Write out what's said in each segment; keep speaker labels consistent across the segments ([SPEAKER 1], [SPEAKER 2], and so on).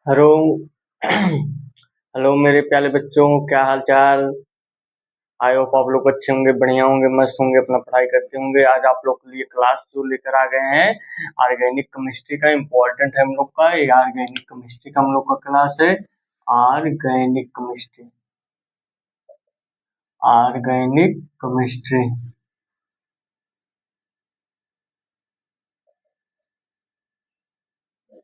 [SPEAKER 1] Hello. Hello मेरे प्यारे बच्चों, क्या हाल चाल। आई होप आप लोग अच्छे होंगे, बढ़िया होंगे, मस्त होंगे, अपना पढ़ाई करते होंगे। आज आप लोग के लिए क्लास जो लेकर आ गए हैं ऑर्गेनिक केमिस्ट्री का, इम्पोर्टेंट है हम लोग का ये ऑर्गेनिक केमिस्ट्री का हम लोग का क्लास है। Organic chemistry, organic chemistry,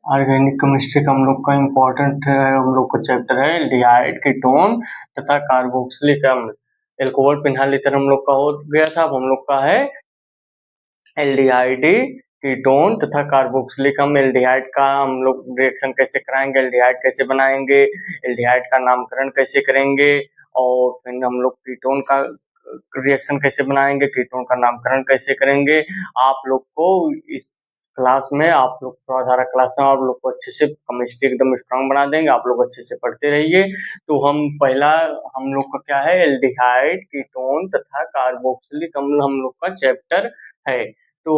[SPEAKER 1] organic chemistry का हम लोग का इम्पोर्टेंट है, हम लोग का चैप्टर है एल्डिहाइड, कीटोन तथा कार्बोक्सिलिक अम्ल। एल्कोहल फिनॉल ईथर हम लोग का हो गया था, अब हम लोग का है एल्डिहाइड, कीटोन तथा कार्बोक्सिलिक अम्ल। एल्डिहाइड का हम लोग रिएक्शन कैसे कराएंगे, एल्डिहाइड कैसे बनाएंगे, एल्डिहाइड का नामकरण कैसे करेंगे, और फिर हम लोग कीटोन का रिएक्शन कैसे बनाएंगे, कीटोन का नामकरण कैसे करेंगे। आप लोग को इस क्लास में, आप लोग प्रौधारा क्लास में आप लोग को अच्छे से केमिस्ट्री एकदम स्ट्रांग बना देंगे। आप लोग अच्छे से पढ़ते रहिए। तो पहला हम लोग का क्या है, एल्डिहाइड, कीटोन तथा कार्बोक्सिलिक अम्ल हम लोग का चैप्टर है। तो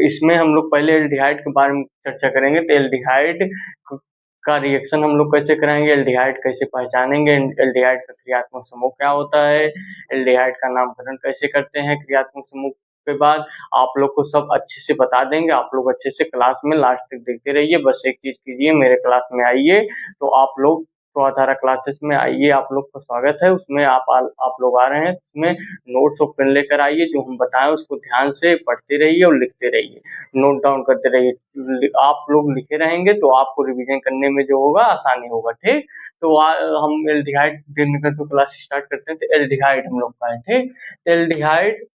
[SPEAKER 1] इसमें हम लोग पहले एल्डिहाइड के बारे में चर्चा करेंगे। तो एल्डिहाइड का रिएक्शन हम लोग कैसे कराएंगे, एल्डिहाइड कैसे पहचानेंगे, एल्डिहाइड का क्रियात्मक समूह क्या होता है, एल्डिहाइड का नामकरण कैसे करते हैं क्रियात्मक समूह के बाद, आप लोग को सब अच्छे से बता देंगे। आप लोग अच्छे से क्लास में लास्ट तक देखते रहिए। बस एक चीज कीजिए, मेरे क्लास में आइए। तो आप लोग प्रौधारा क्लासेस में आइए, आप लोग का स्वागत है उसमें। आप लोग आ रहे हैं, उसमें नोट्स और पेन लेकर आइए। जो हम बताएं उसको ध्यान से पढ़ते रहिए और लिखते रहिए, नोट डाउन करते रहिए। आप लोग लिखे रहेंगे तो आपको रिवीजन करने में जो होगा आसानी होगा। ठीक, तो हम एल्डिहाइड तो क्लास स्टार्ट करते हैं। तो एल्डिहाइड हम लोग का है। ठीक, तो एल्डिहाइड,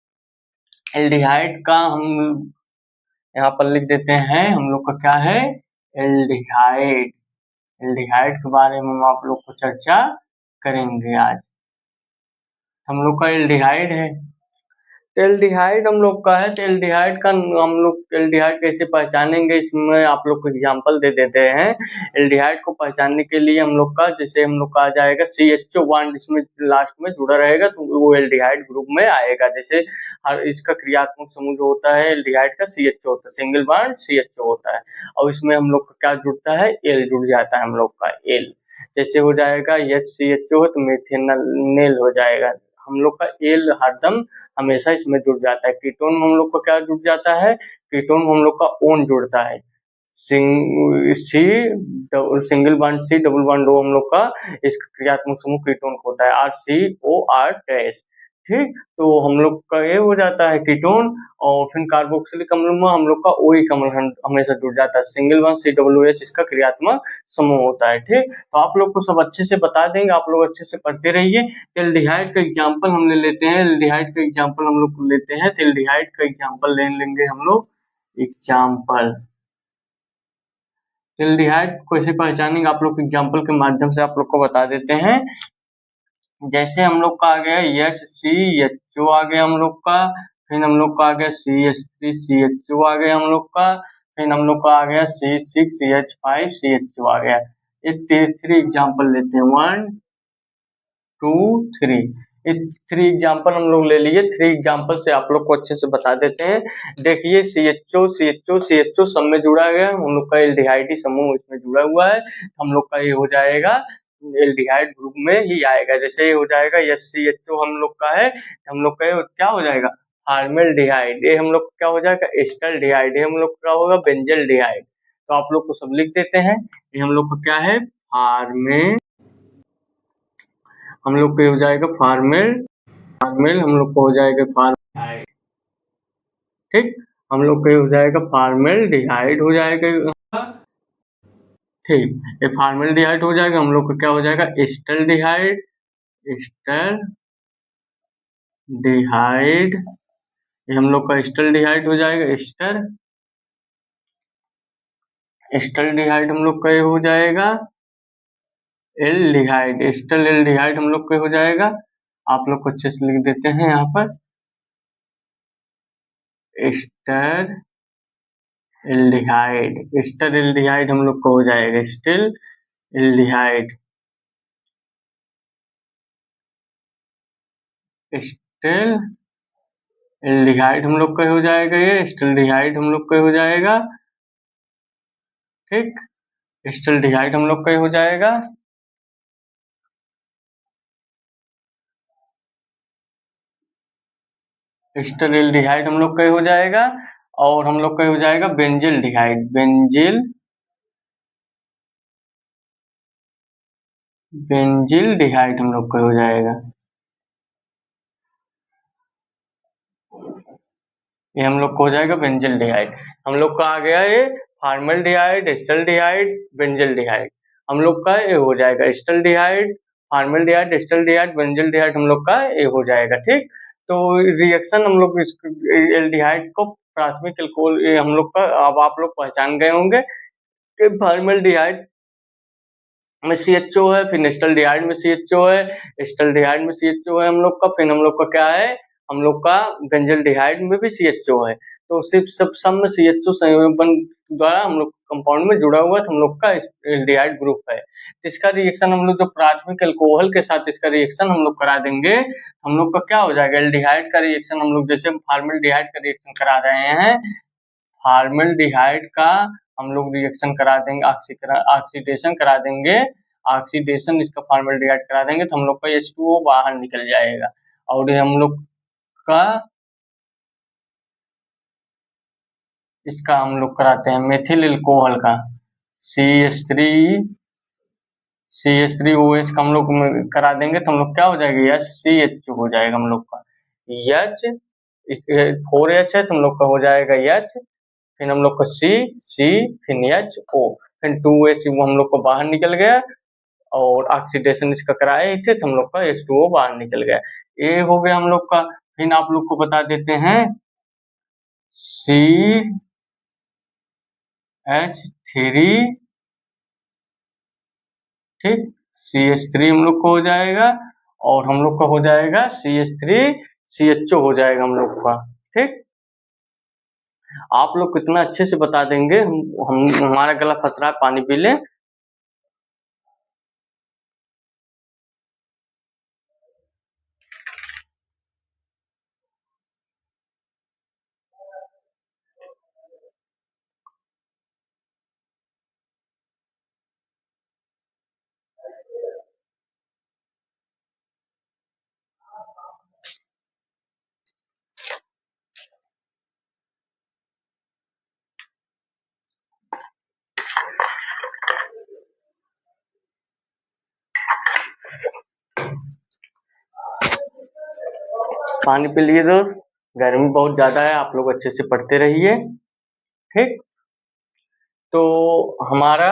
[SPEAKER 1] एल्डिहाइड का हम यहाँ पर लिख देते हैं। हम लोग का क्या है, एल्डिहाइड। एल्डिहाइड के बारे में हम आप लोग को चर्चा करेंगे आज। हम लोग का एल्डिहाइड है। तो एल्डिहाइड हम लोग का है। तो एल्डिहाइड का हम लोग एल्डिहाइड कैसे पहचानेंगे, इसमें आप लोग को एग्जांपल दे देते हैं। एल्डिहाइड को पहचानने के लिए हम लोग का, जैसे हम लोग का आ जाएगा CHO बॉन्ड, इसमें लास्ट में जुड़ा रहेगा तो वो एल्डिहाइड ग्रुप में आएगा। जैसे हर इसका क्रियात्मक समूह जो होता है एल्डिहाइड का CHO होता है, सिंगल बॉन्ड CHO होता है। और इसमें हम लोग का क्या जुड़ता है, एल जुड़ जाता है हम लोग का, एल। जैसे हो जाएगा HCHO तो मेथेनल हो जाएगा। हम लोग का एल हरदम हमेशा इसमें जुड़ जाता है। कीटोन में हम लोग को क्या जुड़ जाता है, कीटोन में हम लोग का ओन जुड़ता है। C single bond C double bond O हम लोग का इसका क्रियात्मक समूह कीटोन होता है, RCOR-। ठीक, तो हम लोग का ये हो जाता है कीटोन। और फिर कार्बोक्सिलिक अम्ल में हम लोग का OH अम्ल हमेशा जुड़ जाता है, सिंगल बॉन्ड COOH इसका क्रियात्मक समूह होता है। ठीक, तो आप लोग को सब अच्छे से बता देंगे, आप लोग अच्छे से पढ़ते रहिए। एल्डिहाइड का एग्जांपल हम ले लेते हैं। एल्डिहाइड का एग्जांपल हम लोग लेते हैं। तो एल्डिहाइड का एग्जांपल ले लेंगे हम लोग। एग्जांपल, एल्डिहाइड को कैसे पहचानेंगे आप लोग एग्जांपल के माध्यम से आप लोग को बता देते हैं। जैसे हम लोग का आ गया HCHO आ गया हम लोग का, फिर हम लोग का आ गया CH3CHO आ गया हम लोग का, फिर हम लोग का आ गया C6CH5CHO आ गया। एक थ्री एग्जांपल लेते हैं, 1 2 3। थ्री एग्जांपल हम लोग ले लिए। थ्री एग्जांपल से आप लोग को अच्छे से बता देते हैं। देखिए CHO सब में जुड़ा गया, हम लोग का एल्डिहाइड समूह इसमें जुड़ा हुआ है। हम लोग का ये हो जाएगा एल्डिहाइड ग्रुप में ही आएगा। जैसे ये हो जाएगा HCHO हम लोग का है, हम लोग का ये क्या हो जाएगा, फॉर्मेल्डिहाइड। ये हम लोग क्या हो जाएगा, एस्टल्डिहाइड। ये हम लोग का होगा बेंजल्डिहाइड। तो आप लोग को सब लिख देते हैं। ये हम लोग का क्या है, हम लोग को हो जाएगा फार्मेल, फार्मेल हम लोग को हो जाएगा फार्मेल्डिहाइड। ठीक, हम लोग को हो जाएगा फार्मेल्डिहाइड हो जाएगा। ठीक, ये फार्मेल्डिहाइड हो जाएगा। हम लोग का क्या हो जाएगा, एस्टल्डिहाइड, एस्टल्डिहाइड। ये हम लोग का एस्टल्डिहाइड हो जाएगा, एस्टल्डिहाइड हम लोग का ये हो जाएगा एल्डिहाइड, एस्टर एल्डिहाइड हम लोग का हो जाएगा। आप लोग को अच्छे से लिख देते हैं यहाँ पर, एस्टर एल्डिहाइड, एस्टर एल्डिहाइड हम लोग को हो जाएगा, एस्टर एल्डिहाइड, एस्टर एल्डिहाइड हम लोग का हो जाएगा। ये एस्टल्डिहाइड हम लोग का हो जाएगा। ठीक, एस्टल्डिहाइड हम लोग का ये हो जाएगा। एस्टरेल्डिहाइड हम लोग का ये हो जाएगा। और हम लोग का ये हो जाएगा बेंजिल्डिहाइड। बेंजिल्डिहाइड हम लोग का हो जाएगा। ये हम लोग को हो जाएगा बेंजिल्डिहाइड। हम लोग का आ गया ये फॉर्मल्डिहाइड, एस्टल्डिहाइड, बेंजिल्डिहाइड। हम लोग का ये हो जाएगा एस्टल्डिहाइड, फॉर्मल्डिहाइड, एस्टल्डिहाइड, बेंजिल्डिहाइड हम लोग का ये हो जाएगा। ठीक, तो रिएक्शन हम लोग एल्डिहाइड को प्राथमिक एल्कोहल हम लोग का अब आप लोग पहचान गए होंगे कि फॉर्मल्डिहाइड में CHO है, फिर एस्टल्डिहाइड में CHO है, एस्टल्डिहाइड में CHO है हम लोग का, फिर हम लोग का क्या है, हम लोग का बेंजिल्डिहाइड में भी CHO है। तो सिर्फ सब में CHO संयोजन द्वारा हम लोग कंपाउंड में जुड़ा हुआ है, तो हम लोग का एल्डिहाइड ग्रुप है। इसका रिएक्शन हम लोग जो प्राथमिक अल्कोहल के साथ इसका रिएक्शन हम लोग करा देंगे, हम लोग का क्या हो जाएगा, एल्डिहाइड का रिएक्शन हम लोग जैसे फॉर्मल्डिहाइड का रिएक्शन करा रहे हैं, फॉर्मल्डिहाइड का हम लोग रिएक्शन करा देंगे, ऑक्सीडेशन करा देंगे, ऑक्सीडेशन इसका फॉर्मल्डिहाइड करा देंगे तो हम लोग का H2O बाहर निकल जाएगा। और ये हम लोग का इसका हम लोग कराते हैं मेथिल एल्कोहल का CH3OH का हम लोग करा देंगे तो हम लोग क्या हो जाएगा, HCH हो जाएगा हम लोग का H, 4H है तो हम लोग का हो जाएगा H, फिर हम लोग का C, फिर HO, फिर 2H वो हम लोग को बाहर निकल गया और ऑक्सीडेशन इसका कराए थे तो हम लोग का H2O बाहर निकल गया। ये हो गया हम लोग का। फिर आप लोग को बता देते हैं CH3, ठीक, CH3 हम लोग को हो जाएगा और हम लोग का हो जाएगा CH3CHO हो जाएगा हम लोग का। ठीक, आप लोग कितना अच्छे से बता देंगे, हम हमारा गला फंस रहा है, पानी पी ले। पानी पी लिए दोस्त, गर्मी बहुत ज्यादा है, आप लोग अच्छे से पढ़ते रहिए। ठीक, तो हमारा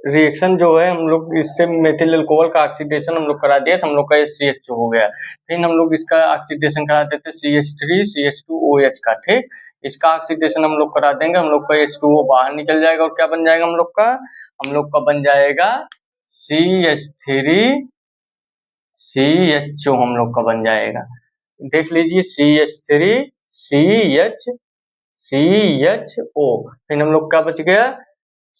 [SPEAKER 1] रिएक्शन जो है हम लोग इससे मेथिल अल्कोहल का ऑक्सीडेशन हम लोग करा दिया तो हम लोग का CH2 हो गया। फिर हम लोग इसका ऑक्सीडेशन करा देते CH3CH2OH का। ठीक, इसका ऑक्सीडेशन हम लोग करा देंगे, हम लोग का H2O बाहर निकल जाएगा और क्या बन जाएगा हम लोग का बन जाएगा CH3CHO हम लोग का बन जाएगा। देख लीजिए CH3CHCHO, फिर हम लोग क्या बच गया,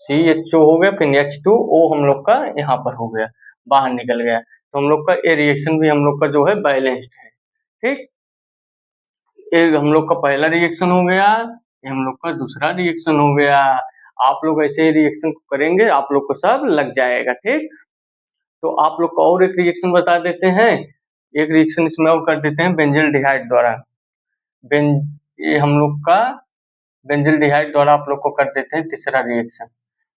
[SPEAKER 1] CHO हो गया, फिर H2O हम लोग का यहाँ पर हो गया, बाहर निकल गया। तो हम लोग का ये रिएक्शन भी हम लोग का जो है बैलेंस्ड है। ठीक, ये हम लोग का पहला रिएक्शन हो गया, ये हम लोग का दूसरा रिएक्शन हो गया। आप लोग ऐसे ही रिएक्शन करेंगे, आप लोग को सब लग जाएगा। ठीक, तो आप लोग को और एक रिएक्शन बता देते हैं, एक रिएक्शन इसमें और कर देते हैं बेंजिल्डिहाइड द्वारा। ये हम लोग का बेंजिल्डिहाइड द्वारा आप लोग को कर देते हैं तीसरा रिएक्शन,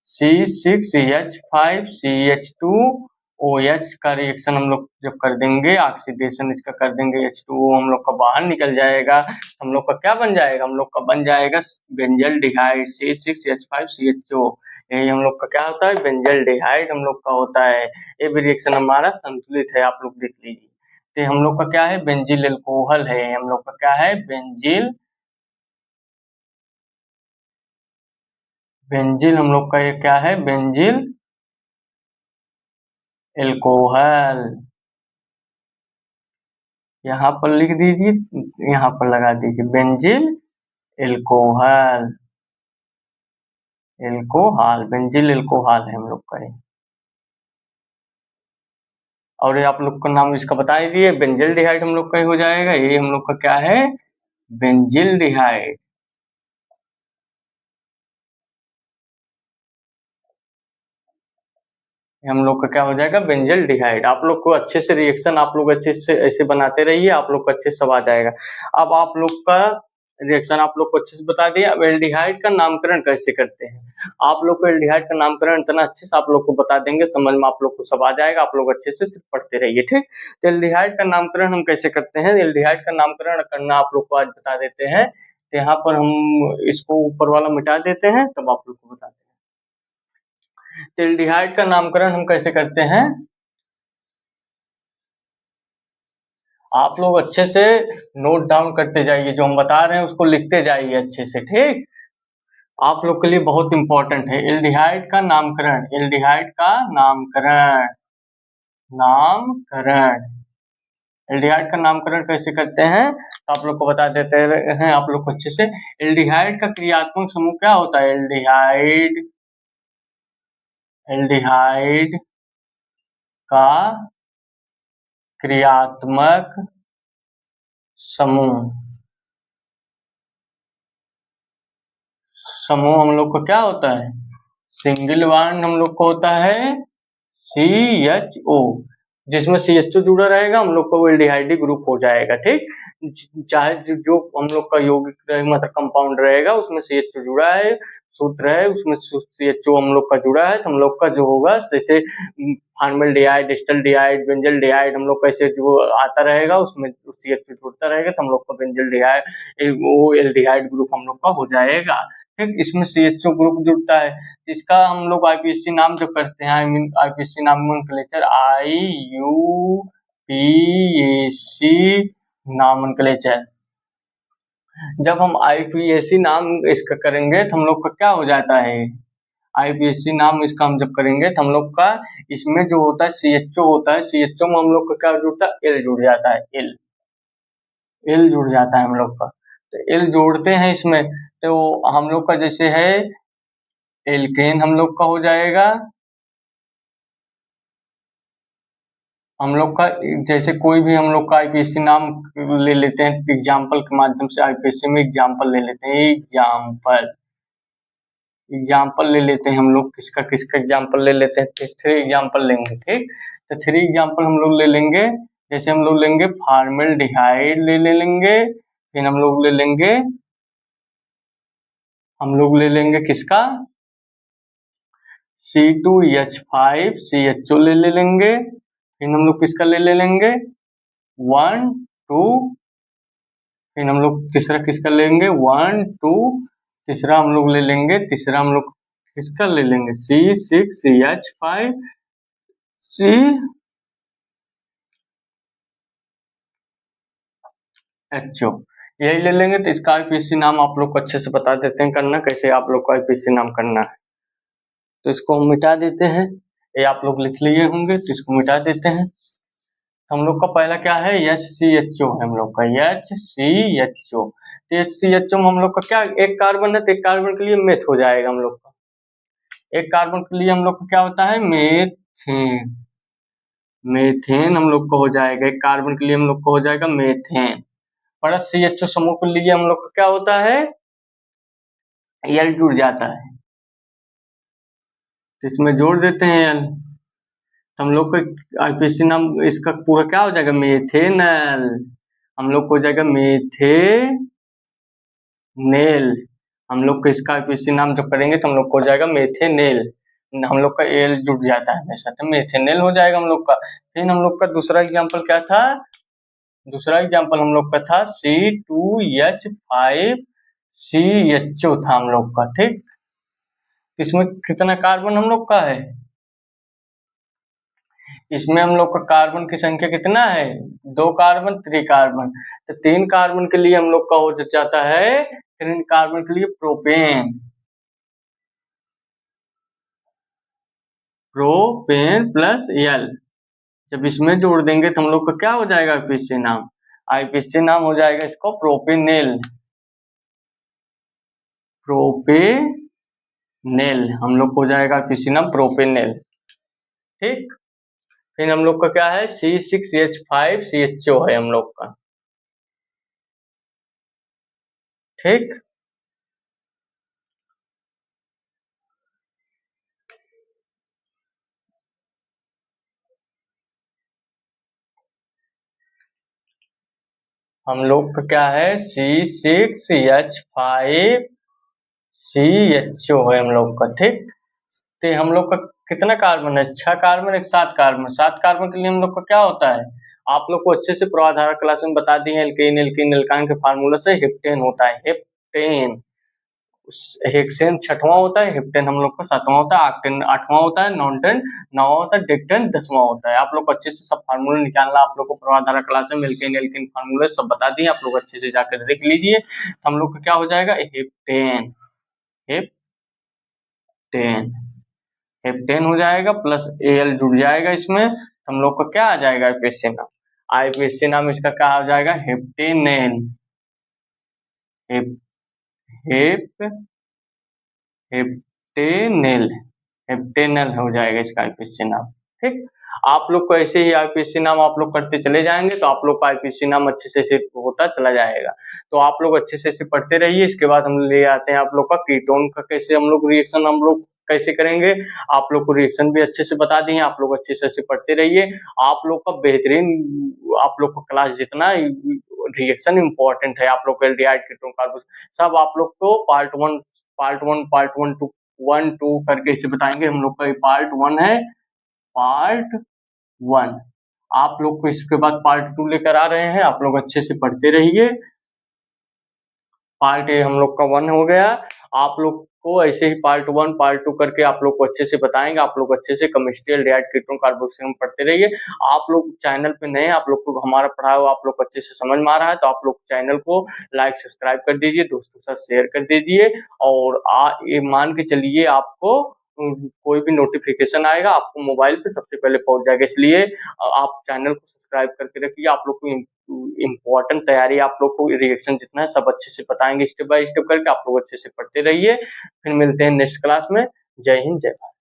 [SPEAKER 1] C6H5CH2OH का रिएक्शन हम लोग जब कर देंगे, ऑक्सीडेशन इसका कर देंगे, H2O हम लोग का बाहर निकल जाएगा, हम लोग का क्या बन जाएगा, हम लोग का बन जाएगा बेंजिल्डिहाइड C6H5CHO। यही हम लोग का क्या होता है, बेंजिल्डिहाइड हम लोग का होता है। ये भी रिएक्शन हमारा संतुलित है, आप लोग देख लीजिए। तो हम लोग का क्या है, बेंजिल एल्कोहल है, हम लोग का क्या है, बेंजिल हम लोग का ये क्या है, बेंजिल एल्कोहल। यहाँ पर लिख दीजिए, यहाँ पर लगा दीजिए बेंजिल एल्कोहल, बेंजिल एल्कोहल है हम लोग का ये। और ये आप लोग का नाम इसका बता ही दिए, बेंजिल्डिहाइड हम लोग का हो जाएगा, ये हम लोग का क्या है, बेंजिल्डिहाइड। हम लोग का क्या हो जाएगा, बेंजल डिहाइड। आप लोग को अच्छे से रिएक्शन आप लोग अच्छे से ऐसे बनाते रहिए, आप लोग को अच्छे से सब आ जाएगा। अब आप लोग का रिएक्शन आप लोग को अच्छे से बता दिया। अब एल्डिहाइड का नामकरण कैसे करते हैं, आप लोग को एल्डिहाइड का नामकरण इतना अच्छे से आप लोग को बता देंगे, समझ में आप लोग को सब आ जाएगा, आप लोग अच्छे से सिर्फ पढ़ते रहिए, ठीक। तो एल्डिहाइड का नामकरण हम कैसे करते हैं, एल्डिहाइड का नामकरण करना आप लोग को आज बता देते हैं। तो यहाँ पर हम इसको ऊपर वाला मिटा देते हैं, तब आप लोग को बताते हैं। एल्डिहाइड का नामकरण हम कैसे करते हैं, आप लोग अच्छे से नोट डाउन करते जाइए, जो हम बता रहे हैं उसको लिखते जाइए अच्छे से, ठीक। आप लोग के लिए बहुत इंपॉर्टेंट है एल्डिहाइड का नामकरण, एल्डिहाइड का नामकरण, नामकरण एल्डिहाइड का नामकरण कैसे करते हैं, तो आप लोग को बता देते हैं आप लोग को अच्छे से। एल्डिहाइड का क्रियात्मक समूह क्या होता है, एल्डिहाइड, एल्डिहाइड का क्रियात्मक समूह, समूह हम लोग को क्या होता है, सिंगल बॉन्ड हम लोग को होता है CHO, जिसमें CHO जुड़ा रहेगा हम लोग का वो एल्डिहाइड ग्रुप हो जाएगा, ठीक। चाहे जो हम लोग का यौगिक मतलब कंपाउंड रहेगा उसमें CHO जुड़ा है, सूत्र है उसमें CHO हम लोग का जुड़ा है, तो हम लोग का जो होगा जैसे फॉर्मल्डिहाइड, एस्टल्डिहाइड, बेंजल्डिहाइड, हम लोग का ऐसे जो आता रहेगा उसमें CHO जुड़ता रहेगा, तो हम लोग का बेंजल्डिहाइड वो एल्डिहाइड ग्रुप हम लोग का हो जाएगा, ठीक। इसमें CHO ग्रुप जुड़ता है, इसका हम लोग आईपीएससी नाम जो करते हैं, आई मीन आईपीएससी नामनोमेनक्लेचर, IUPAC नामनोमेनक्लेचर। जब हम आईपीएससी नाम इसका करेंगे तो हम लोग का क्या हो जाता है, आईपीएससी नाम इसका हम जब करेंगे तो हम लोग का इसमें जो होता है CHO होता है, CHO में हम लोग का क्या जुड़ता है, L जुड़ जाता है, L जुड़ जाता है हम लोग का, तो L जोड़ते हैं इसमें, तो हम लोग का जैसे है एल्केन हम लोग का हो जाएगा, हम लोग का जैसे कोई भी हम लोग का आईपीएससी नाम ले लेते हैं, एग्जाम्पल के माध्यम से आईपीएससी में एग्जाम्पल ले लेते हैं, एग्जाम्पल, एग्जाम्पल ले लेते हैं हम लोग, किसका किसका एग्जाम्पल ले लेते हैं, 3 एग्जाम्पल लेंगे, ठीक। तो 3 एग्जाम्पल हम लोग ले लेंगे, जैसे हम लोग लेंगे फॉर्मल्डिहाइड ले लेंगे, फिर हम लोग ले लेंगे, हम लोग ले लेंगे किसका C2H5CHO ले लेंगे, फिर हम लोग किसका ले लेंगे 1 2, फिर हम लोग तीसरा किसका लेंगे 1 2, तीसरा हम लोग ले लेंगे, तीसरा हम लोग किसका ले लेंगे C6H5CHO, यही ले लेंगे। तो इसका आईपीएससी नाम आप लोग को अच्छे से बता देते हैं करना कैसे, आप लोग को आईपीएससी नाम करना है। तो इसको हम मिटा देते हैं, ये आप लोग लिख लिए होंगे, तो इसको मिटा देते हैं। हम लोग का पहला क्या है HCHO है, हम लोग का HCHO, तो HCHO में हम लोग का क्या एक कार्बन है, तो एक कार्बन के लिए मेथ हो जाएगा हम लोग का, एक कार्बन के लिए हम लोग का क्या होता है मेथेन, मेथेन हम लोग को हो जाएगा, एक कार्बन के लिए हम लोग को हो जाएगा मेथेन। पर CHO समूह के लिए हम लोग का क्या होता है L जुड़ जाता है, तो इसमें जोड़ देते हैं L, तो हम लोग का आईपीएससी नाम इसका पूरा क्या हो जाएगा मेथेनल, हम लोग को हो जाएगा मेथेनेल, हम लोग का इसका आईपीएससी नाम जब करेंगे तो हम लोग को हो जाएगा मेथेनेल, हम लोग का एल जुड़ जाता है हमेशा, तो मेथेनेल हो जाएगा हम लोग का। फिर हम लोग का दूसरा एग्जाम्पल क्या था, दूसरा एग्जाम्पल हम लोग का था C2H5CHO था हम लोग का, ठीक। इसमें कितना कार्बन हम लोग का है, इसमें हम लोग का कार्बन की संख्या कितना है 2 कार्बन 3 कार्बन, तो 3 कार्बन के लिए हम लोग का हो जाता है 3 कार्बन के लिए प्रोपेन, प्रोपेन प्लस L, जब इसमें जोड़ देंगे तो हम लोग का क्या हो जाएगा आईपीएससी नाम, आईपीएससी नाम हो जाएगा इसको प्रोपेनेल, प्रोपेनेल हम लोग को हो जाएगा आईपीएससी नाम प्रोपेनेल, ठीक। फिर हम लोग का क्या है C6H5CHO है हम लोग का, ठीक। हम लोग का क्या है C6H5CHO है हम लोग का, ठीक। तो हम लोग का कितना कार्बन है, 6 कार्बन, एक 7 कार्बन। 7 कार्बन के लिए हम लोग का क्या होता है, आप लोग को अच्छे से पूर्वाधार क्लास में बता दिए हैं, एल्केन एल्कीन एल्काइन के फार्मूला से हेप्टेन होता है, हेप्टेन। हेक्सेन 6वां होता है, हेप्टेन हम लोग का 7वां होता है, ऑक्टेन 8वां होता है, नॉनटेन 9वां होता है, डेक्टेन 10वां होता है। आप लोग को अच्छे से सब फार्मूला निकालना, आप लोग को पूर्वाधार क्लास में एल्केन एल्कीन फार्मूला सब बता दिए, आप लोग अच्छे से जाकर देख लीजिए। हम लोग का क्या हो जाएगा, हेप्टेन, हेप्टेन, हेप्टेन हो जाएगा, प्लस एल जुड़ जाएगा इसमें, हम लोग का क्या आ जाएगा, आईपीएससी नाम। आईपीएससी नाम इसका क्या आ जाएगा, हेप्टेनेल, हेप हेप हेप्टेनेल, हेप्टेनल हो जाएगा इसका आईपीएससी नाम, ठीक। आप लोग को ऐसे ही आईपीएससी नाम आप लोग करते चले जाएंगे तो आप लोग का आईपीएससी नाम अच्छे से ऐसे होता चला जाएगा। तो आप लोग अच्छे से ऐसे पढ़ते रहिए। इसके बाद हम ले आते हैं आप लोग का कीटोन का, कैसे हम लोग रिएक्शन हम लोग कैसे करेंगे, आप लोग को रिएक्शन भी अच्छे से बता दिए, आप लोग अच्छे से ऐसे पढ़ते रहिए। आप लोग का बेहतरीन, आप लोग का क्लास जितना रिएक्शन इंपॉर्टेंट है, आप लोग का एल्डिहाइड कीटोन कार्बोक्सिल सब आप लोग को पार्ट वन टू 1-2 करके इसे बताएंगे। हम लोग का ये पार्ट 1 है, पार्ट 1। आप लोग को इसके बाद पार्ट 2 लेकर आ रहे हैं, आप लोग अच्छे से पढ़ते रहिए। पार्ट ए हम लोग का 1 हो गया। आप लोग को ऐसे ही पार्ट 1 पार्ट 2 करके आप लोग को अच्छे से बताएंगे। आप लोग अच्छे से केमिस्ट्री एल्डिहाइड कीटोन कार्बोक्सिल में पढ़ते रहिए। आप लोग चैनल पे नए हैं, आप लोग को हमारा पढ़ाया हुआ आप लोग को अच्छे से समझ में आ रहा है तो आप लोग चैनल को लाइक सब्सक्राइब कर दीजिए, दोस्तों के साथ शेयर कर दीजिए। और ये मान के चलिए आपको कोई भी नोटिफिकेशन आएगा आपको मोबाइल पे सबसे पहले पहुंच जाएगा, इसलिए आप चैनल को सब्सक्राइब करके रखिए। आप लोग को इम्पोर्टेंट तैयारी, आप लोग को रिएक्शन जितना है सब अच्छे से बताएंगे स्टेप बाय स्टेप करके, आप लोग अच्छे से पढ़ते रहिए। फिर मिलते हैं नेक्स्ट क्लास में। जय हिंद, जय भारत।